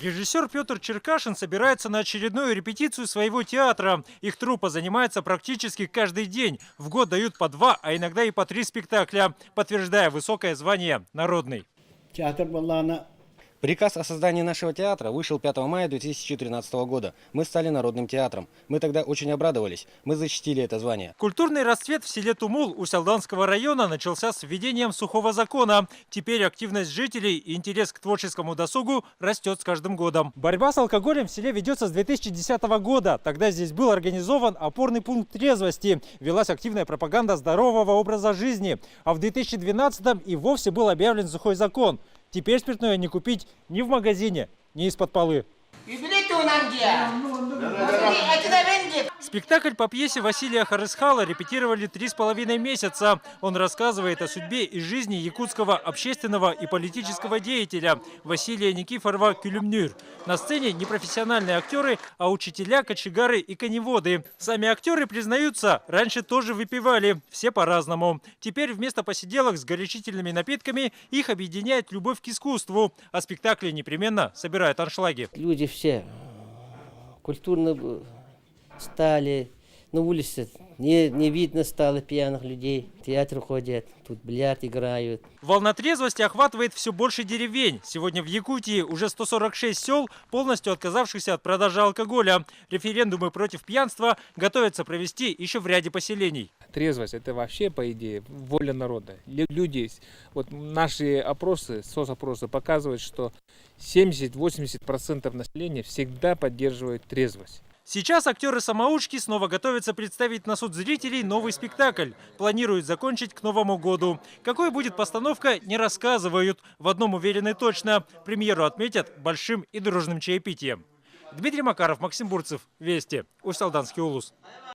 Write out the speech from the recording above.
Режиссер Петр Черкашин собирается на очередную репетицию своего театра. Их труппа занимается практически каждый день. В год дают по 2, а иногда и по 3 спектакля, подтверждая высокое звание «Народный». Театр Баллана. Приказ о создании нашего театра вышел 5 мая 2013 года. Мы стали народным театром. Мы тогда очень обрадовались. Мы защитили это звание. Культурный расцвет в селе Тумул Усть-Алданского района начался с введением сухого закона. Теперь активность жителей и интерес к творческому досугу растет с каждым годом. Борьба с алкоголем в селе ведется с 2010 года. Тогда здесь был организован опорный пункт трезвости. Велась активная пропаганда здорового образа жизни. А в 2012-м и вовсе был объявлен сухой закон. Теперь спиртное не купить ни в магазине, ни из-под полы. Спектакль по пьесе Василия Харысхала репетировали 3,5 месяца. Он рассказывает о судьбе и жизни якутского общественного и политического деятеля Василия Никифорова Кюлюмнюр. На сцене не профессиональные актеры, а учителя, кочегары и коневоды. Сами актеры признаются, раньше тоже выпивали, все по-разному. Теперь вместо посиделок с горячительными напитками их объединяет любовь к искусству, а спектакли непременно собирают аншлаги. Люди все культурно стали, на улице не видно стало пьяных людей, в театр ходят, тут бильярд играют. Волна трезвости охватывает все больше деревень. Сегодня в Якутии уже 146 сел, полностью отказавшихся от продажи алкоголя. Референдумы против пьянства готовятся провести еще в ряде поселений. Трезвость – это вообще, по идее, воля народа. Люди, вот наши опросы, соцопросы показывают, что 70-80% населения всегда поддерживают трезвость. Сейчас актеры-самоучки снова готовятся представить на суд зрителей новый спектакль. Планируют закончить к Новому году. Какой будет постановка, не рассказывают. В одном уверены точно. Премьеру отметят большим и дружным чаепитием. Дмитрий Макаров, Максим Бурцев. Вести. Усть-Алданский улус.